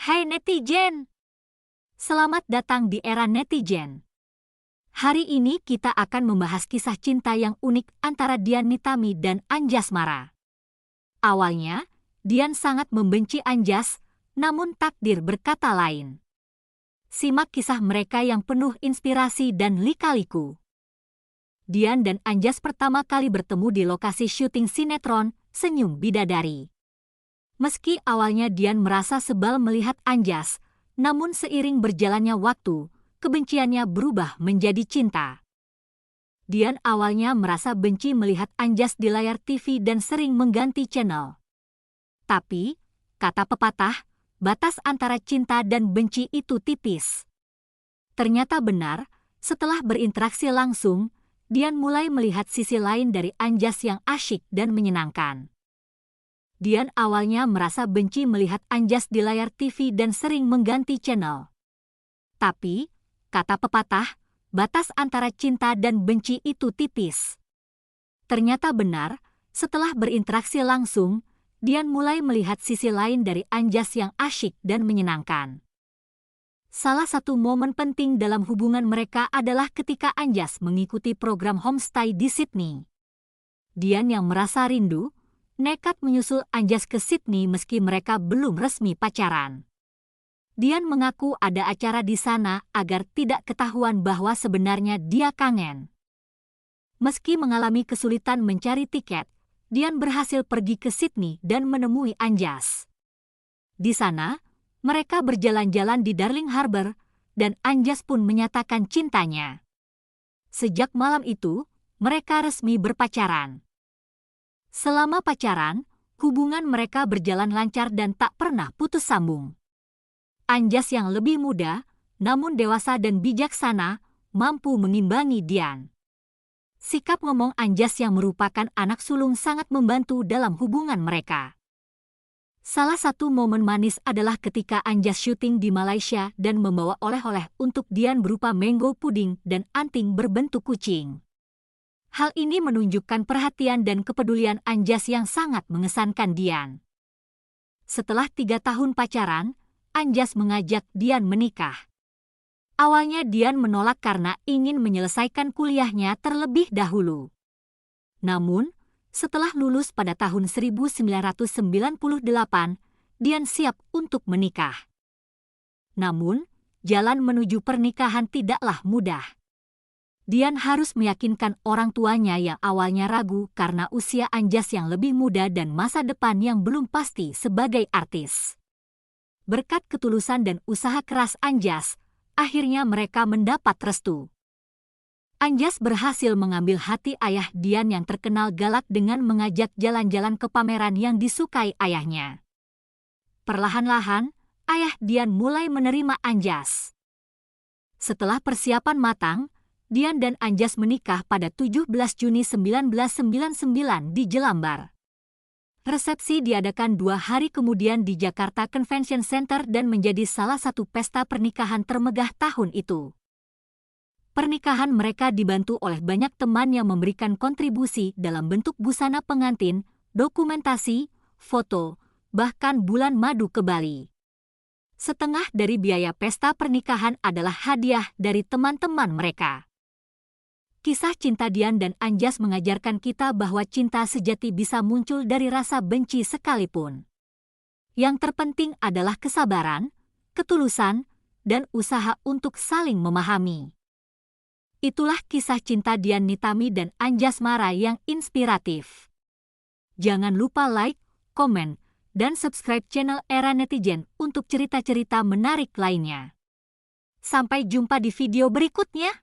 Hai netizen, selamat datang di era netizen. Hari ini kita akan membahas kisah cinta yang unik antara Dian Nitami dan Anjasmara. Awalnya, Dian sangat membenci Anjas, namun takdir berkata lain. Simak kisah mereka yang penuh inspirasi dan lika-liku. Dian dan Anjas pertama kali bertemu di lokasi syuting sinetron Senyum Bidadari. Meski awalnya Dian merasa sebal melihat Anjas, namun seiring berjalannya waktu, kebenciannya berubah menjadi cinta. Dian awalnya merasa benci melihat Anjas di layar TV dan sering mengganti channel. Tapi, kata pepatah, batas antara cinta dan benci itu tipis. Ternyata benar, setelah berinteraksi langsung, Dian mulai melihat sisi lain dari Anjas yang asyik dan menyenangkan. Dian awalnya merasa benci melihat Anjas di layar TV dan sering mengganti channel. Tapi, kata pepatah, batas antara cinta dan benci itu tipis. Ternyata benar, setelah berinteraksi langsung, Dian mulai melihat sisi lain dari Anjas yang asyik dan menyenangkan. Salah satu momen penting dalam hubungan mereka adalah ketika Anjas mengikuti program homestay di Sydney. Dian yang merasa rindu, nekat menyusul Anjas ke Sydney meski mereka belum resmi pacaran. Dian mengaku ada acara di sana agar tidak ketahuan bahwa sebenarnya dia kangen. Meski mengalami kesulitan mencari tiket, Dian berhasil pergi ke Sydney dan menemui Anjas. Di sana, mereka berjalan-jalan di Darling Harbour, dan Anjas pun menyatakan cintanya. Sejak malam itu, mereka resmi berpacaran. Selama pacaran, hubungan mereka berjalan lancar dan tak pernah putus sambung. Anjas yang lebih muda, namun dewasa dan bijaksana, mampu mengimbangi Dian. Sikap ngomong Anjas yang merupakan anak sulung sangat membantu dalam hubungan mereka. Salah satu momen manis adalah ketika Anjas syuting di Malaysia dan membawa oleh-oleh untuk Dian berupa mango pudding dan anting berbentuk kucing. Hal ini menunjukkan perhatian dan kepedulian Anjas yang sangat mengesankan Dian. Setelah 3 tahun pacaran, Anjas mengajak Dian menikah. Awalnya Dian menolak karena ingin menyelesaikan kuliahnya terlebih dahulu. Namun, setelah lulus pada tahun 1998, Dian siap untuk menikah. Namun, jalan menuju pernikahan tidaklah mudah. Dian harus meyakinkan orang tuanya yang awalnya ragu karena usia Anjas yang lebih muda dan masa depan yang belum pasti sebagai artis. Berkat ketulusan dan usaha keras Anjas, akhirnya mereka mendapat restu. Anjas berhasil mengambil hati ayah Dian yang terkenal galak dengan mengajak jalan-jalan ke pameran yang disukai ayahnya. Perlahan-lahan, ayah Dian mulai menerima Anjas. Setelah persiapan matang, Dian dan Anjas menikah pada 17 Juni 1999 di Jelambar. Resepsi diadakan 2 hari kemudian di Jakarta Convention Center dan menjadi salah satu pesta pernikahan termegah tahun itu. Pernikahan mereka dibantu oleh banyak teman yang memberikan kontribusi dalam bentuk busana pengantin, dokumentasi, foto, bahkan bulan madu ke Bali. Setengah dari biaya pesta pernikahan adalah hadiah dari teman-teman mereka. Kisah cinta Dian dan Anjas mengajarkan kita bahwa cinta sejati bisa muncul dari rasa benci sekalipun. Yang terpenting adalah kesabaran, ketulusan, dan usaha untuk saling memahami. Itulah kisah cinta Dian Nitami dan Anjasmara yang inspiratif. Jangan lupa like, komen, dan subscribe channel Era Netizen untuk cerita-cerita menarik lainnya. Sampai jumpa di video berikutnya.